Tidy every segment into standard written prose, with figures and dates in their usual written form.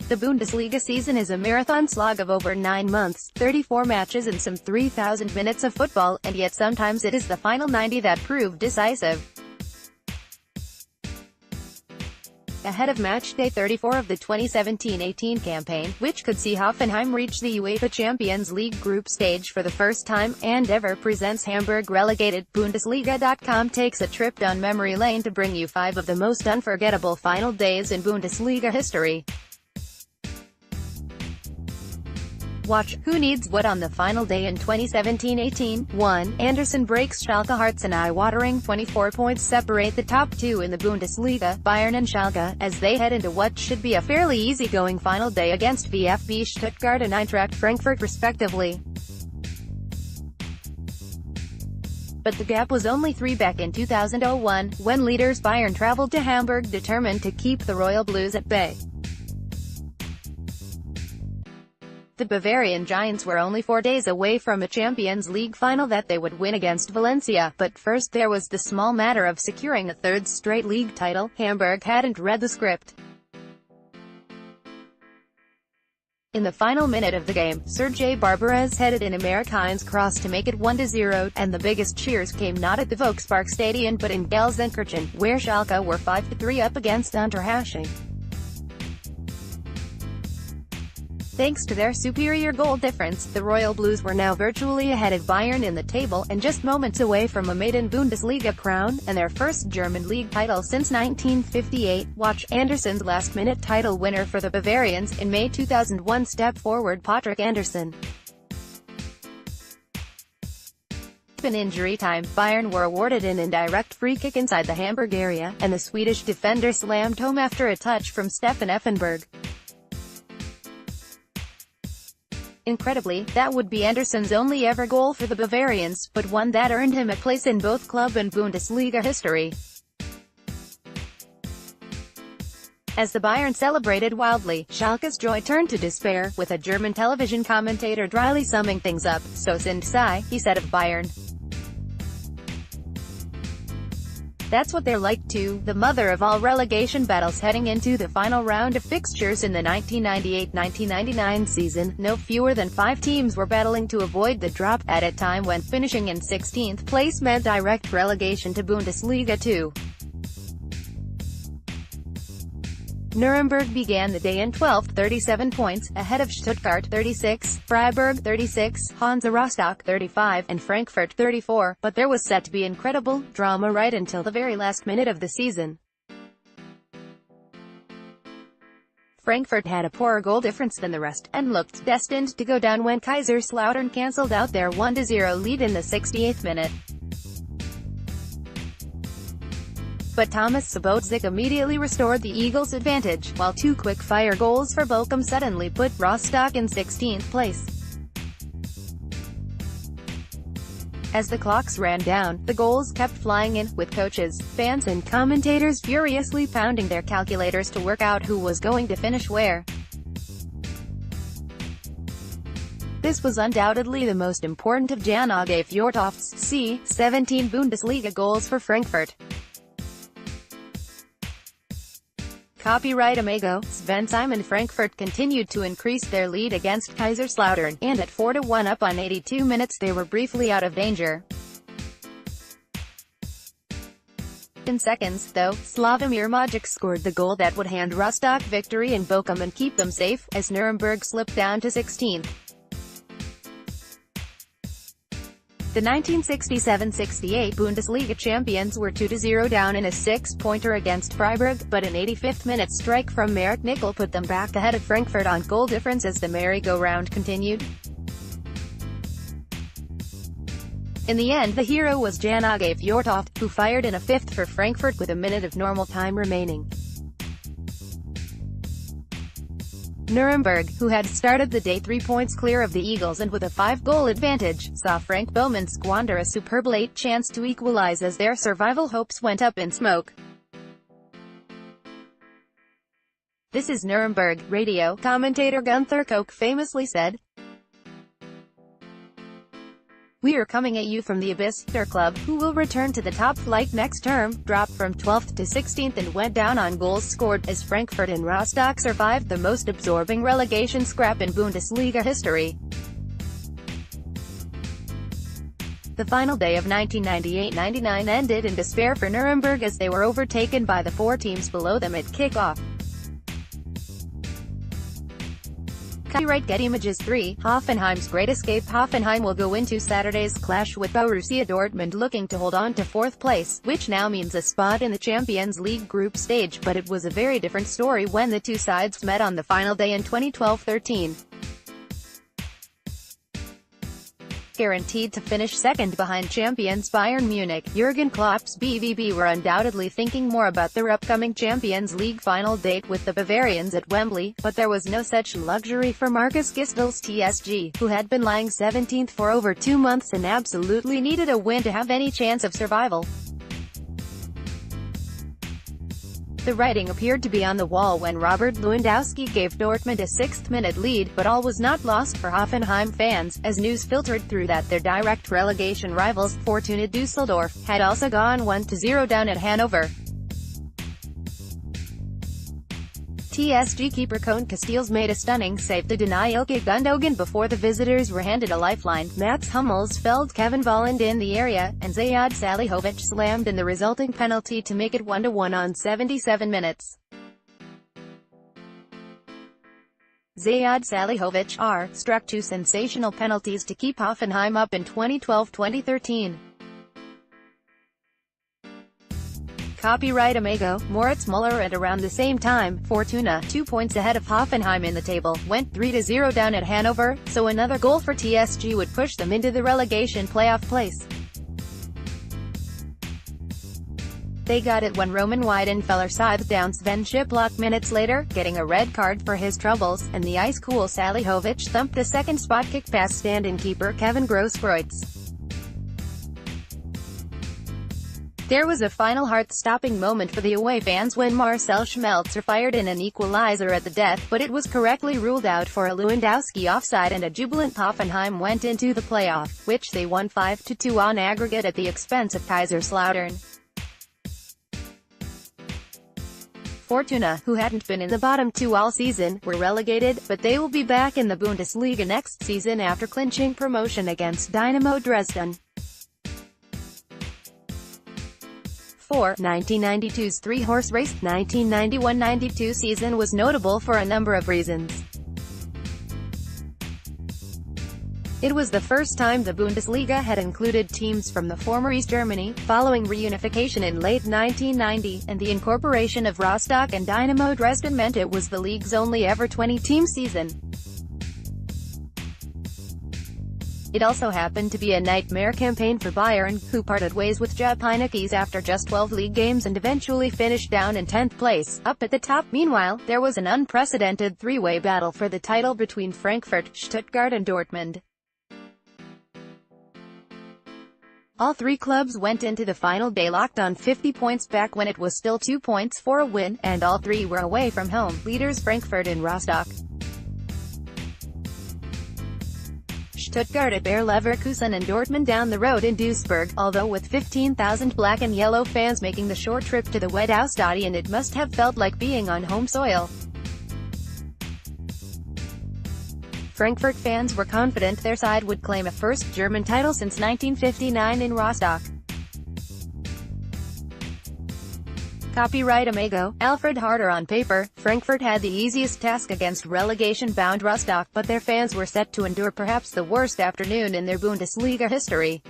The Bundesliga season is a marathon slog of over 9 months, 34 matches and some 3,000 minutes of football, and yet sometimes it is the final 90 that prove decisive. Ahead of Matchday 34 of the 2017-18 campaign, which could see Hoffenheim reach the UEFA Champions League group stage for the first time, and ever presents Hamburg relegated, Bundesliga.com takes a trip down memory lane to bring you 5 of the most unforgettable final days in Bundesliga history. Watch, who needs what on the final day in 2017-18? 1. Anderson breaks Schalke hearts and eye-watering 24 points separate the top two in the Bundesliga, Bayern and Schalke, as they head into what should be a fairly easygoing final day against VfB Stuttgart and Eintracht Frankfurt respectively. But the gap was only 3 back in 2001, when leaders Bayern traveled to Hamburg determined to keep the Royal Blues at bay. The Bavarian Giants were only 4 days away from a Champions League final that they would win against Valencia, but first there was the small matter of securing a third straight league title. Hamburg hadn't read the script. In the final minute of the game, Serge Barbares headed in a Amerikaans cross to make it 1-0, and the biggest cheers came not at the Volkspark Stadion but in Gelsenkirchen, where Schalke were 5-3 up against Unterhaching. Thanks to their superior goal difference, the Royal Blues were now virtually ahead of Bayern in the table, and just moments away from a maiden Bundesliga crown, and their first German league title since 1958. Watch, Anderson's last-minute title winner for the Bavarians, in May 2001 step forward Patrick Anderson. In injury time, Bayern were awarded an indirect free kick inside the Hamburg area, and the Swedish defender slammed home after a touch from Stefan Effenberg. Incredibly, that would be Anderson's only ever goal for the Bavarians, but one that earned him a place in both club and Bundesliga history. As the Bayern celebrated wildly, Schalke's joy turned to despair, with a German television commentator dryly summing things up. "So sind sie," he said of Bayern. That's what they're like too, the mother of all relegation battles heading into the final round of fixtures in the 1998-1999 season. No fewer than 5 teams were battling to avoid the drop, at a time when finishing in 16th place meant direct relegation to Bundesliga 2. Nuremberg began the day in 12th, 37 points, ahead of Stuttgart 36, Freiburg 36, Hansa Rostock 35, and Frankfurt 34, but there was set to be incredible drama right until the very last minute of the season. Frankfurt had a poorer goal difference than the rest, and looked destined to go down when Kaiserslautern cancelled out their 1-0 lead in the 68th minute. But Thomas Sobotzik immediately restored the Eagles' advantage, while 2 quick-fire goals for Bochum suddenly put Rostock in 16th place. As the clocks ran down, the goals kept flying in, with coaches, fans and commentators furiously pounding their calculators to work out who was going to finish where. This was undoubtedly the most important of Jan-Åge Fjørtofts c. 17 Bundesliga goals for Frankfurt. Copyright Amigo, Sven Simon. Frankfurt continued to increase their lead against Kaiserslautern, and at 4-1 up on 82 minutes they were briefly out of danger. In seconds, though, Slavomir Mojic scored the goal that would hand Rostock victory in Bochum and keep them safe, as Nuremberg slipped down to 16th. The 1967-68 Bundesliga champions were 2-0 down in a 6-pointer against Freiburg, but an 85th minute strike from Marek Nickel put them back ahead of Frankfurt on goal difference as the merry-go-round continued. In the end, the hero was Jan-Åge Fjørtoft, who fired in a 5th for Frankfurt with a minute of normal time remaining. Nuremberg, who had started the day 3 points clear of the Eagles and with a 5-goal advantage, saw Frank Bowman squander a superb late chance to equalize as their survival hopes went up in smoke. "This is Nuremberg," radio commentator Gunther Koch famously said. "We are coming at you from the abyss." Their club, who will return to the top flight next term, dropped from 12th to 16th and went down on goals scored, as Frankfurt and Rostock survived the most absorbing relegation scrap in Bundesliga history. The final day of 1998-99 ended in despair for Nuremberg as they were overtaken by the four teams below them at kickoff. Copyright Getty Images 3, Hoffenheim's Great Escape. Hoffenheim will go into Saturday's clash with Borussia Dortmund looking to hold on to fourth place, which now means a spot in the Champions League group stage, but it was a very different story when the two sides met on the final day in 2012-13. Guaranteed to finish second behind champions Bayern Munich, Jurgen Klopp's BVB were undoubtedly thinking more about their upcoming Champions League final date with the Bavarians at Wembley, but there was no such luxury for Marcus Gisdol's TSG, who had been lying 17th for over 2 months and absolutely needed a win to have any chance of survival. The writing appeared to be on the wall when Robert Lewandowski gave Dortmund a 6th-minute lead, but all was not lost for Hoffenheim fans, as news filtered through that their direct relegation rivals, Fortuna Düsseldorf, had also gone 1-0 down at Hanover. TSG keeper Cone Casteels made a stunning save to deny Ilkay Gundogan before the visitors were handed a lifeline. Mats Hummels felled Kevin Volland in the area, and Zayad Salihovic slammed in the resulting penalty to make it 1-1 on 77 minutes. Zayad Salihovic struck two sensational penalties to keep Hoffenheim up in 2012-2013. Copyright Amigo, Moritz Müller. At around the same time, Fortuna, 2 points ahead of Hoffenheim in the table, went 3-0 down at Hanover, so another goal for TSG would push them into the relegation playoff place. They got it when Roman Weidenfeller scythed down Sven Schiplock minutes later, getting a red card for his troubles, and the ice-cool Salihovic thumped the second spot kick past stand-in keeper Kevin Grosskreutz. There was a final heart-stopping moment for the away fans when Marcel Schmelzer fired in an equalizer at the death, but it was correctly ruled out for a Lewandowski offside, and a jubilant Hoffenheim went into the playoff, which they won 5-2 on aggregate at the expense of Kaiserslautern. Fortuna, who hadn't been in the bottom two all season, were relegated, but they will be back in the Bundesliga next season after clinching promotion against Dynamo Dresden. 4. 1992's three-horse race. 1991-92 season was notable for a number of reasons. It was the first time the Bundesliga had included teams from the former East Germany, following reunification in late 1990, and the incorporation of Rostock and Dynamo Dresden meant it was the league's only ever 20-team season. It also happened to be a nightmare campaign for Bayern, who parted ways with Jupp Heynckes after just 12 league games and eventually finished down in 10th place, up at the top. Meanwhile, there was an unprecedented three-way battle for the title between Frankfurt, Stuttgart and Dortmund. All three clubs went into the final day locked on 50 points back when it was still 2 points for a win, and all three were away from home leaders Frankfurt and Rostock. Stuttgart at Bayer Leverkusen and Dortmund down the road in Duisburg, although with 15,000 black and yellow fans making the short trip to the Wethaustadion, it must have felt like being on home soil. Frankfurt fans were confident their side would claim a first German title since 1959 in Rostock. Copyright Amigo, Alfred Harder. On paper, Frankfurt had the easiest task against relegation-bound Rostock, but their fans were set to endure perhaps the worst afternoon in their Bundesliga history.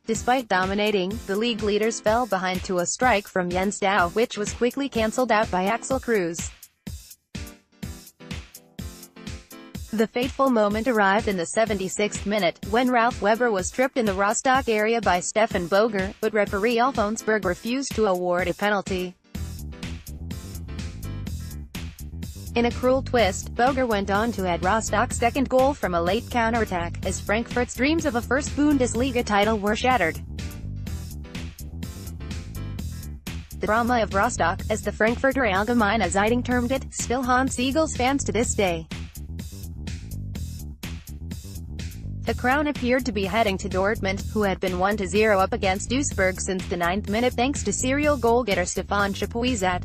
Despite dominating, the league leaders fell behind to a strike from Jens Dau, which was quickly cancelled out by Axel Cruz. The fateful moment arrived in the 76th minute, when Ralf Weber was tripped in the Rostock area by Stefan Boger, but referee Alfons Berg refused to award a penalty. In a cruel twist, Boger went on to add Rostock's second goal from a late counterattack, as Frankfurt's dreams of a first Bundesliga title were shattered. The drama of Rostock, as the Frankfurter Allgemeine Zeitung termed it, still haunts Eagles fans to this day. The crown appeared to be heading to Dortmund, who had been 1-0 up against Duisburg since the 9th minute thanks to serial goal-getter Stefan Chapuisat.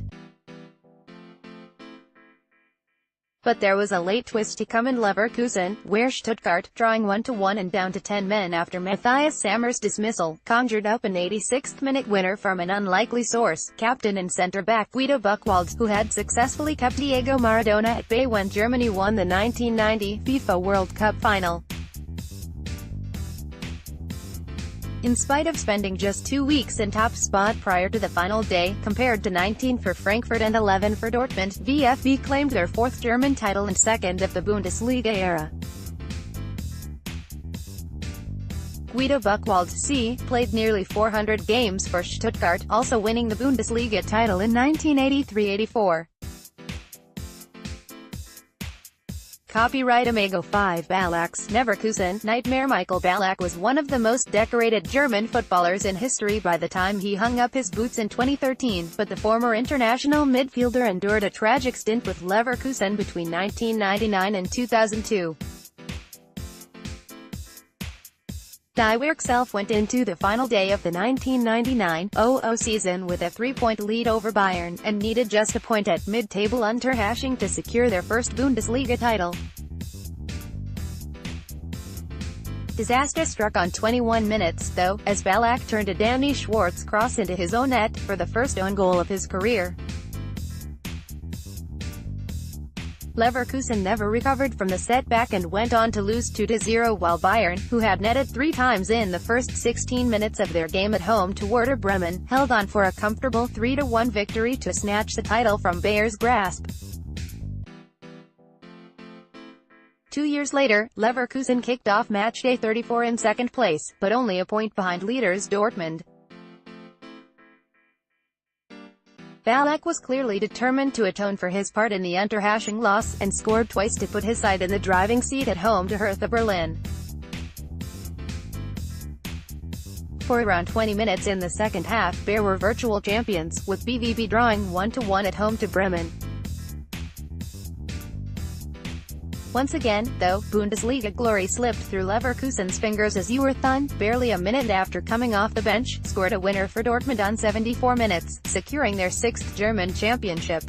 But there was a late twist to come in Leverkusen, where Stuttgart, drawing 1-1 and down to 10 men after Matthias Sammer's dismissal, conjured up an 86th-minute winner from an unlikely source, captain and centre-back Guido Buchwald, who had successfully kept Diego Maradona at bay when Germany won the 1990 FIFA World Cup final. In spite of spending just 2 weeks in top spot prior to the final day, compared to 19 for Frankfurt and 11 for Dortmund, VfB claimed their 4th German title and 2nd of the Bundesliga era. Guido Buchwald played nearly 400 games for Stuttgart, also winning the Bundesliga title in 1983-84. Copyright Amigo 5 Ballack's Leverkusen nightmare. Michael Ballack was one of the most decorated German footballers in history by the time he hung up his boots in 2013, but the former international midfielder endured a tragic stint with Leverkusen between 1999 and 2002. Die Self went into the final day of the 1999-00 season with a 3-point lead over Bayern, and needed just a point at mid-table Unterhaching to secure their first Bundesliga title. Disaster struck on 21 minutes, though, as Ballack turned a Danny Schwartz cross into his own net, for the first own goal of his career. Leverkusen never recovered from the setback and went on to lose 2-0, while Bayern, who had netted 3 times in the first 16 minutes of their game at home to Werder Bremen, held on for a comfortable 3-1 victory to snatch the title from Bayer's grasp. 2 years later, Leverkusen kicked off Matchday 34 in 2nd place, but only a point behind leaders Dortmund. Ballack was clearly determined to atone for his part in the Unterhaching loss, and scored twice to put his side in the driving seat at home to Hertha Berlin. For around 20 minutes in the second half, Bayer were virtual champions, with BVB drawing 1-1 at home to Bremen. Once again, though, Bundesliga glory slipped through Leverkusen's fingers as Thun, barely a minute after coming off the bench, scored a winner for Dortmund on 74 minutes, securing their 6th German championship.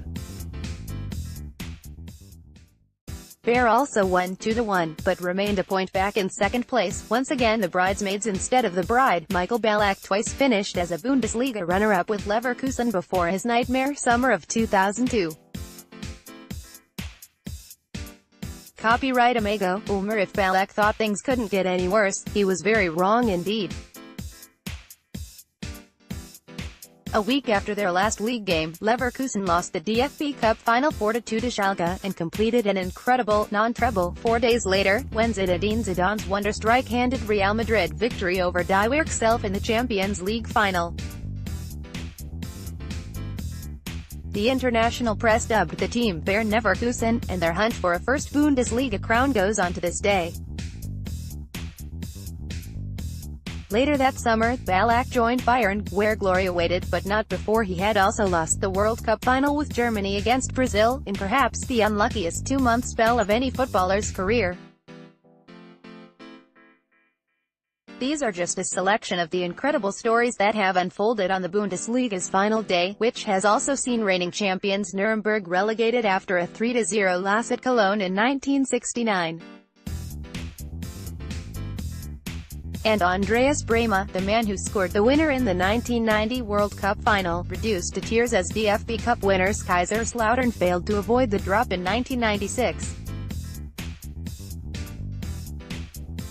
Bayer also won 2-1, but remained a point back in 2nd place, once again the bridesmaids instead of the bride. Michael Ballack twice finished as a Bundesliga runner-up with Leverkusen before his nightmare summer of 2002. Copyright Amigo Ulmer. If Ballack thought things couldn't get any worse, he was very wrong indeed. A week after their last league game, Leverkusen lost the DFB Cup final 4-2 to Schalke, and completed an incredible non-treble 4 days later, when Zinedine Zidane's wonder strike handed Real Madrid victory over Die Self in the Champions League final. The international press dubbed the team Bayer Leverkusen, and their hunt for a first Bundesliga crown goes on to this day. Later that summer, Ballack joined Bayern, where glory awaited, but not before he had also lost the World Cup final with Germany against Brazil, in perhaps the unluckiest 2-month spell of any footballer's career. These are just a selection of the incredible stories that have unfolded on the Bundesliga's final day, which has also seen reigning champions Nuremberg relegated after a 3-0 loss at Cologne in 1969. And Andreas Brehme, the man who scored the winner in the 1990 World Cup final, reduced to tears as DFB Cup winners Kaiserslautern failed to avoid the drop in 1996.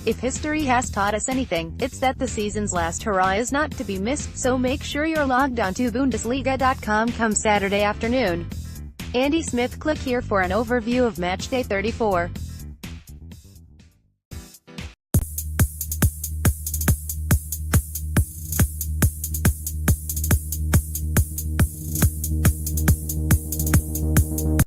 If history has taught us anything, it's that the season's last hurrah is not to be missed, so make sure you're logged on to Bundesliga.com come Saturday afternoon. Andy Smith. Click here for an overview of Matchday 34.